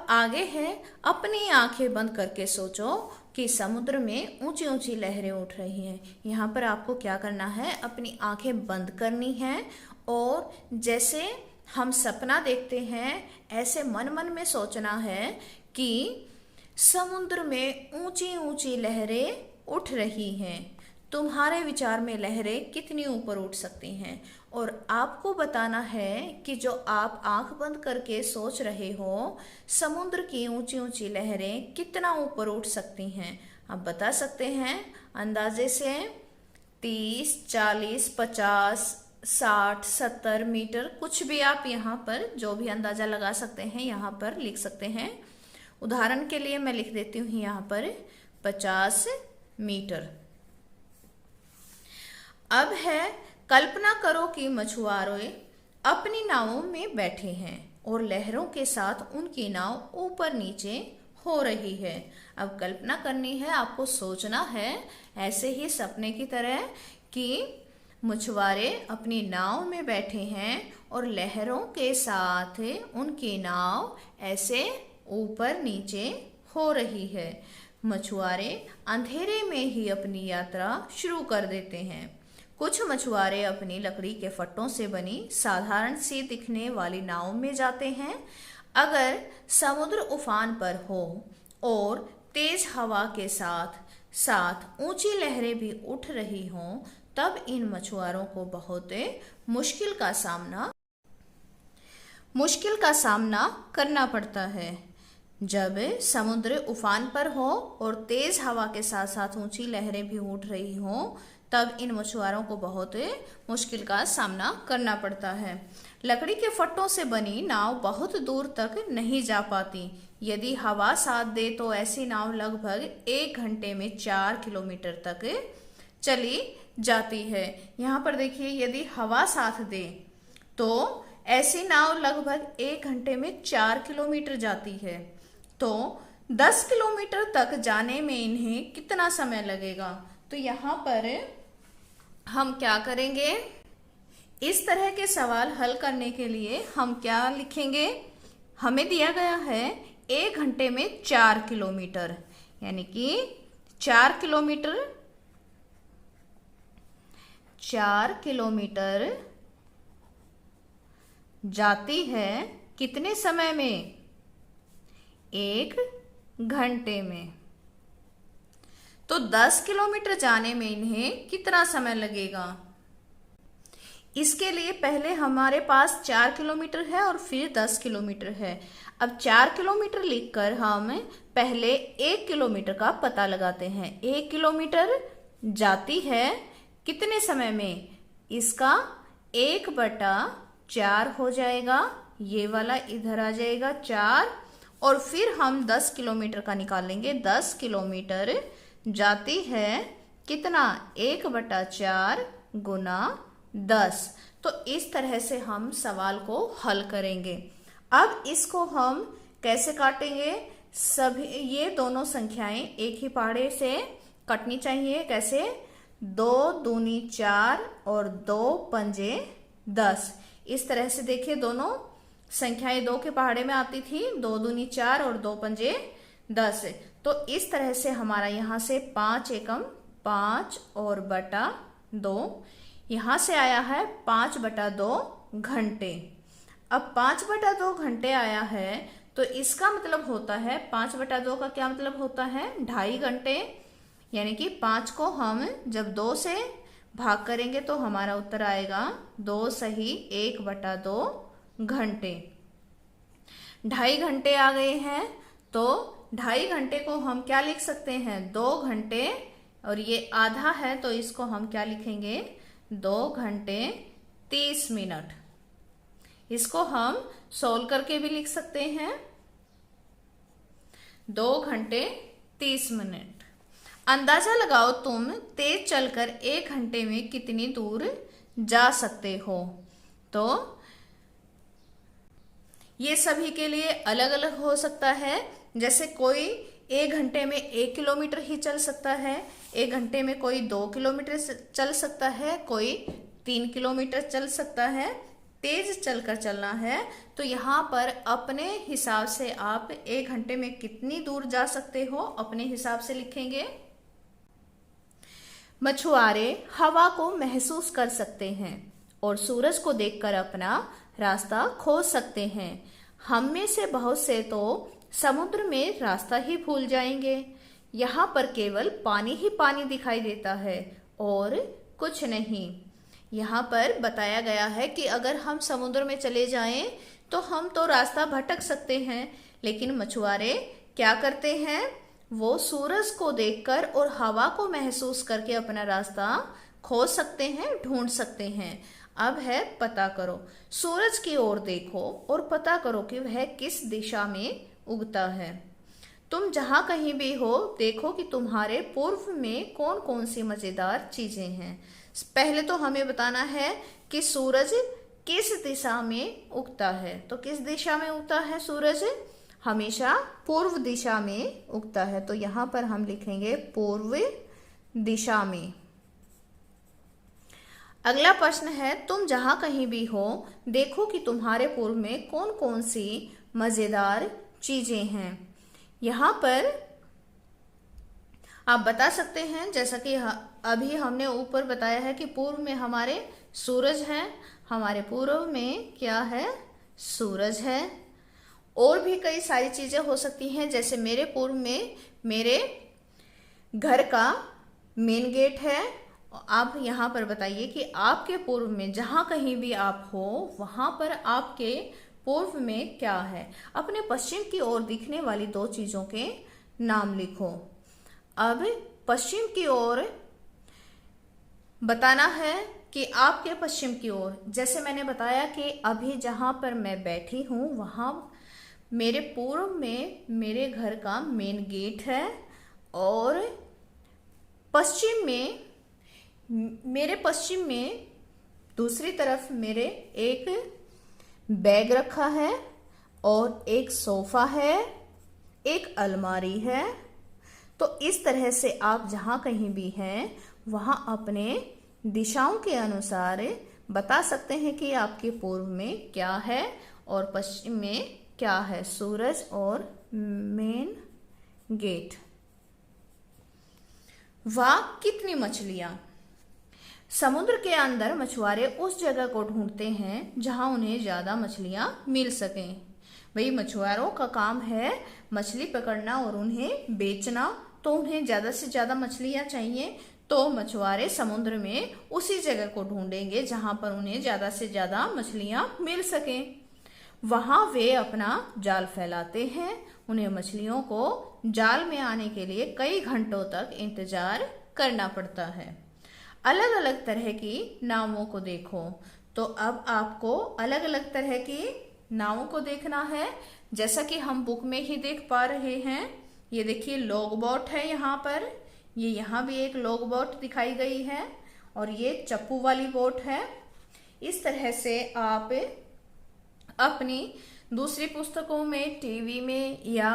आगे है, अपनी आंखें बंद करके सोचो कि समुद्र में ऊंची ऊंची लहरें उठ रही हैं। यहाँ पर आपको क्या करना है, अपनी आंखें बंद करनी है और जैसे हम सपना देखते हैं ऐसे मन मन में सोचना है कि समुद्र में ऊंची ऊंची लहरें उठ रही हैं। तुम्हारे विचार में लहरें कितनी ऊपर उठ सकती हैं और आपको बताना है कि जो आप आंख बंद करके सोच रहे हो समुद्र की ऊंची ऊंची लहरें कितना ऊपर उठ सकती हैं। आप बता सकते हैं अंदाजे से 30, 40, 50, 60, 70 मीटर, कुछ भी आप यहाँ पर जो भी अंदाजा लगा सकते हैं यहाँ पर लिख सकते हैं। उदाहरण के लिए मैं लिख देती हूँ यहाँ पर 50 मीटर। अब है, कल्पना करो कि मछुआरे अपनी नावों में बैठे हैं और लहरों के साथ उनकी नाव ऊपर नीचे हो रही है। अब कल्पना करनी है, आपको सोचना है ऐसे ही सपने की तरह कि मछुआरे अपनी नाव में बैठे हैं और लहरों के साथ उनकी नाव ऐसे ऊपर नीचे हो रही है। मछुआरे अंधेरे में ही अपनी यात्रा शुरू कर देते हैं। कुछ मछुआरे अपनी लकड़ी के फट्टों से बनी साधारण सी दिखने वाली नाव में जाते हैं। अगर समुद्र उफान पर हो और तेज हवा के साथ साथ ऊंची लहरें भी उठ रही हों तब इन मछुआरों को बहुत मुश्किल का सामना करना पड़ता है। जब समुद्र उफान पर हो और तेज हवा के साथ साथ ऊंची लहरें भी उठ रही हों तब इन मछुआरों को बहुत मुश्किल का सामना करना पड़ता है। लकड़ी के फट्टों से बनी नाव बहुत दूर तक नहीं जा पाती। यदि हवा साथ दे तो ऐसी नाव लगभग 1 घंटे में 4 किलोमीटर तक चली जाती है। यहाँ पर देखिए, यदि हवा साथ दे तो ऐसी नाव लगभग 1 घंटे में 4 किलोमीटर जाती है। तो 10 किलोमीटर तक जाने में इन्हें कितना समय लगेगा? तो यहाँ पर हम क्या करेंगे, इस तरह के सवाल हल करने के लिए हम क्या लिखेंगे, हमें दिया गया है 1 घंटे में 4 किलोमीटर, यानी कि 4 किलोमीटर जाती है कितने समय में? 1 घंटे में। तो 10 किलोमीटर जाने में इन्हें कितना समय लगेगा? इसके लिए पहले हमारे पास 4 किलोमीटर है और फिर 10 किलोमीटर है। अब 4 किलोमीटर लिखकर हम पहले 1 किलोमीटर का पता लगाते हैं। 1 किलोमीटर जाती है कितने समय में? इसका 1/4 हो जाएगा, ये वाला इधर आ जाएगा 4, और फिर हम 10 किलोमीटर का निकालेंगे। 10 किलोमीटर जाती है कितना? 1/4 गुना 10। तो इस तरह से हम सवाल को हल करेंगे। अब इसको हम कैसे काटेंगे? सभी ये दोनों संख्याएं एक ही पहाड़े से कटनी चाहिए। कैसे? 2 दूनी 4 और 2 पंजे 10। इस तरह से देखिए, दोनों संख्याएं 2 के पहाड़े में आती थी, 2 दूनी 4 और 2 पंजे 10। तो इस तरह से हमारा यहाँ से 5 एकम 5 और बटा 2, यहाँ से आया है 5/2 घंटे। अब 5/2 घंटे आया है तो इसका मतलब होता है 5/2 का क्या मतलब होता है? 2.5 घंटे। यानी कि 5 को हम जब 2 से भाग करेंगे तो हमारा उत्तर आएगा 2 सही 1/2 घंटे। 2.5 घंटे आ गए हैं तो 2.5 घंटे को हम क्या लिख सकते हैं? 2 घंटे, और ये आधा है तो इसको हम क्या लिखेंगे? 2 घंटे 30 मिनट। इसको हम सोल्व करके भी लिख सकते हैं, 2 घंटे 30 मिनट। अंदाजा लगाओ तुम तेज चलकर 1 घंटे में कितनी दूर जा सकते हो। तो ये सभी के लिए अलग अलग हो सकता है। जैसे कोई 1 घंटे में 1 किलोमीटर ही चल सकता है, 1 घंटे में कोई 2 किलोमीटर चल सकता है, कोई 3 किलोमीटर चल सकता है। तेज चलकर चलना है तो यहाँ पर अपने हिसाब से आप 1 घंटे में कितनी दूर जा सकते हो अपने हिसाब से लिखेंगे। मछुआरे हवा को महसूस कर सकते हैं और सूरज को देखकर अपना रास्ता खोज सकते हैं। हम में से बहुत से तो समुद्र में रास्ता ही भूल जाएंगे। यहाँ पर केवल पानी ही पानी दिखाई देता है और कुछ नहीं। यहाँ पर बताया गया है कि अगर हम समुद्र में चले जाएं तो हम तो रास्ता भटक सकते हैं, लेकिन मछुआरे क्या करते हैं, वो सूरज को देखकर और हवा को महसूस करके अपना रास्ता खोज सकते हैं, ढूंढ सकते हैं। अब है पता करो। सूरज की ओर देखो और पता करो कि वह किस दिशा में उगता है। तुम जहां कहीं भी हो देखो कि तुम्हारे पूर्व में कौन कौन सी मजेदार चीजें हैं। पहले तो हमें बताना है कि सूरज किस दिशा में उगता है। तो किस दिशा में उगता है सूरज? हमेशा पूर्व दिशा में उगता है। तो यहाँ पर हम लिखेंगे पूर्व दिशा में। अगला प्रश्न है, तुम जहां कहीं भी हो देखो कि तुम्हारे पूर्व में कौन कौन सी मजेदार चीजें हैं। यहाँ पर आप बता सकते हैं, जैसा कि अभी हमने ऊपर बताया है कि पूर्व में हमारे सूरज है। हमारे पूर्व में क्या है? सूरज है। और भी कई सारी चीजें हो सकती हैं, जैसे मेरे पूर्व में मेरे घर का मेन गेट है। आप यहाँ पर बताइए कि आपके पूर्व में जहां कहीं भी आप हो वहां पर आपके पूर्व में क्या है। अपने पश्चिम की ओर दिखने वाली 2 चीजों के नाम लिखो। अब पश्चिम की ओर बताना है कि आपके पश्चिम की ओर, जैसे मैंने बताया कि अभी जहां पर मैं बैठी हूं वहां मेरे पूर्व में मेरे घर का मेन गेट है और पश्चिम में, मेरे पश्चिम में दूसरी तरफ मेरे एक बैग रखा है और एक सोफा है, एक अलमारी है। तो इस तरह से आप जहां कहीं भी हैं वहां अपने दिशाओं के अनुसार बता सकते हैं कि आपके पूर्व में क्या है और पश्चिम में क्या है, सूरज और मेन गेट। वाह कितनी मछलियां। समुद्र के अंदर मछुआरे उस जगह को ढूंढते हैं जहां उन्हें ज्यादा मछलियां मिल सकें। भाई मछुआरों का काम है मछली पकड़ना और उन्हें बेचना, तो उन्हें ज्यादा से ज्यादा मछलियां चाहिए तो मछुआरे समुद्र में उसी जगह को ढूंढेंगे जहां पर उन्हें ज्यादा से ज्यादा मछलियां मिल सकें। वहां वे अपना जाल फैलाते हैं। उन्हें मछलियों को जाल में आने के लिए कई घंटों तक इंतजार करना पड़ता है। अलग अलग तरह की नावों को देखो। तो अब आपको अलग अलग तरह की नावों को देखना है, जैसा कि हम बुक में ही देख पा रहे हैं। ये देखिए लॉग बोट है यहाँ पर, ये यहाँ भी एक लॉग बोट दिखाई गई है और ये चप्पू वाली बोट है। इस तरह से आप अपनी दूसरी पुस्तकों में, टीवी में या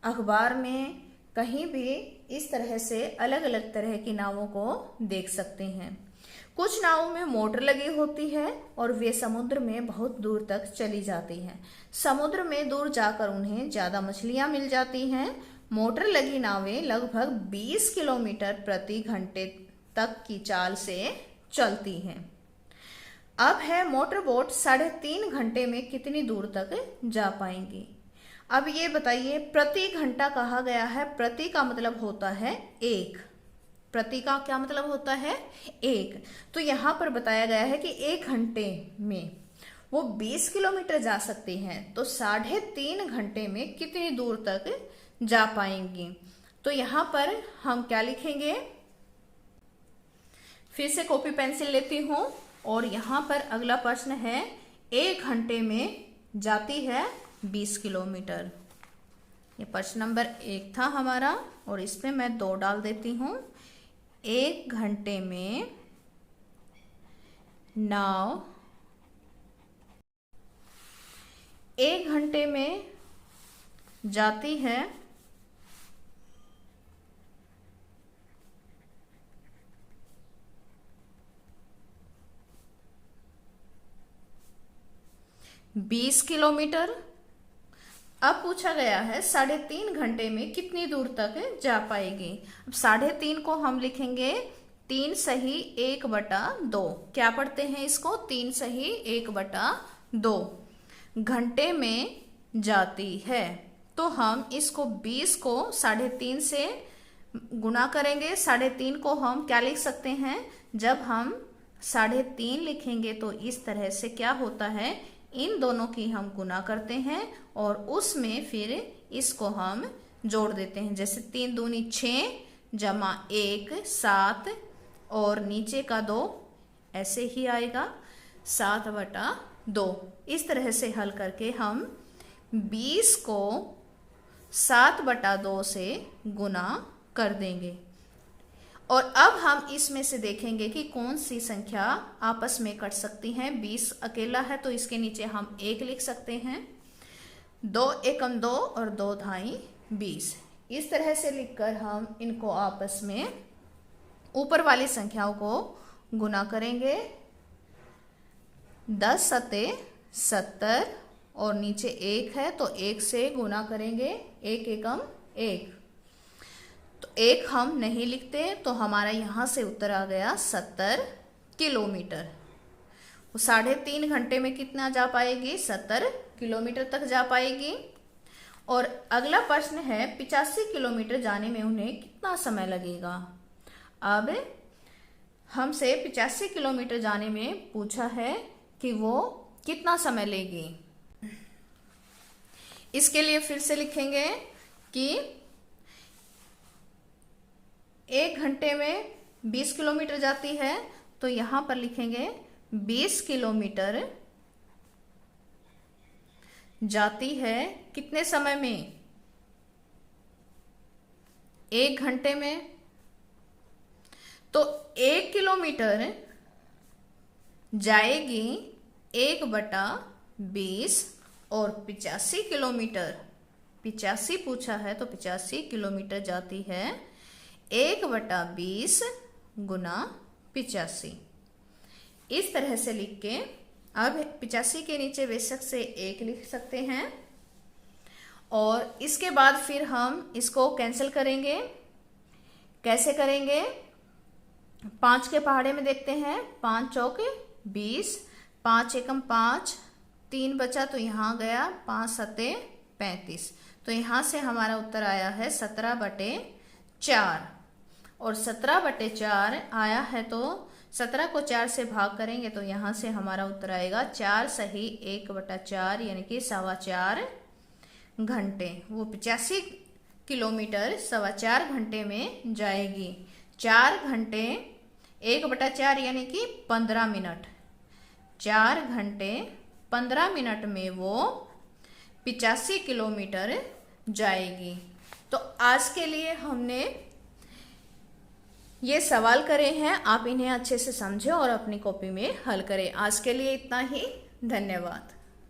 अखबार में कहीं भी इस तरह से अलग अलग तरह की नावों को देख सकते हैं। कुछ नावों में मोटर लगी होती है और वे समुद्र में बहुत दूर तक चली जाती हैं। समुद्र में दूर जाकर उन्हें ज्यादा मछलियां मिल जाती हैं। मोटर लगी नावें लगभग 20 किलोमीटर प्रति घंटे तक की चाल से चलती हैं। अब है मोटर बोट 3.5 घंटे में कितनी दूर तक जा पाएंगी। अब ये बताइए, प्रति घंटा कहा गया है, प्रति का मतलब होता है 1। प्रति का क्या मतलब होता है? 1। तो यहाँ पर बताया गया है कि 1 घंटे में वो 20 किलोमीटर जा सकती हैं, तो 3.5 घंटे में कितनी दूर तक जा पाएंगी। तो यहाँ पर हम क्या लिखेंगे? फिर से कॉपी पेंसिल लेती हूँ और यहाँ पर अगला प्रश्न है, 1 घंटे में जाती है 20 किलोमीटर। ये प्रश्न नंबर 1 था हमारा और इसमें मैं 2 डाल देती हूँ। 1 घंटे में नाव 1 घंटे में जाती है 20 20 किलोमीटर। अब पूछा गया है 3.5 घंटे में कितनी दूर तक जा पाएगी। अब 3.5 को हम लिखेंगे 3 सही 1/2। क्या पढ़ते हैं इसको? 3 सही 1/2 घंटे में जाती है। तो हम इसको 20 को 3.5 से गुना करेंगे। 3.5 को हम क्या लिख सकते हैं? जब हम 3.5 लिखेंगे तो इस तरह से क्या होता है, इन दोनों की हम गुना करते हैं और उसमें फिर इसको हम जोड़ देते हैं। जैसे 3 दूनी 6 जमा 1 7 और नीचे का 2 ऐसे ही आएगा 7/2। इस तरह से हल करके हम 20 को 7/2 से गुना कर देंगे। और अब हम इसमें से देखेंगे कि कौन सी संख्या आपस में कट सकती हैं। 20 अकेला है तो इसके नीचे हम 1 लिख सकते हैं। 2 एकम 2 और 2 धाई 20। इस तरह से लिखकर हम इनको आपस में ऊपर वाली संख्याओं को गुना करेंगे। 10 सते 70 और नीचे 1 है तो 1 से गुना करेंगे। 1 एकम 1। तो 1 हम नहीं लिखते तो हमारा यहाँ से उत्तर आ गया 70 किलोमीटर। वो 3.5 घंटे में कितना जा पाएगी? 70 किलोमीटर तक जा पाएगी। और अगला प्रश्न है 85 किलोमीटर जाने में उन्हें कितना समय लगेगा। अब हमसे 85 किलोमीटर जाने में पूछा है कि वो कितना समय लेगी। इसके लिए फिर से लिखेंगे कि 1 घंटे में 20 किलोमीटर जाती है तो यहां पर लिखेंगे 20 किलोमीटर जाती है कितने समय में? 1 घंटे में। तो 1 किलोमीटर जाएगी 1/20 और 85 किलोमीटर, 85 पूछा है तो 85 किलोमीटर जाती है 1/20 गुना 85। इस तरह से लिख के अब 85 के नीचे बेशक से 1 लिख सकते हैं और इसके बाद फिर हम इसको कैंसिल करेंगे। कैसे करेंगे? 5 के पहाड़े में देखते हैं। 5 चौक 20, 5 एकम 5, 3 बचा तो यहाँ गया 5 सते 35। तो यहाँ से हमारा उत्तर आया है 17/4 और 17/4 आया है तो 17 को 4 से भाग करेंगे तो यहाँ से हमारा उत्तर आएगा 4 सही 1/4 यानी कि 4.25 घंटे। वो 85 किलोमीटर 4.25 घंटे में जाएगी। 4 घंटे 1/4 यानी कि 15 मिनट। 4 घंटे 15 मिनट में वो 85 किलोमीटर जाएगी। तो आज के लिए हमने ये सवाल करे हैं, आप इन्हें अच्छे से समझें और अपनी कॉपी में हल करें। आज के लिए इतना ही। धन्यवाद।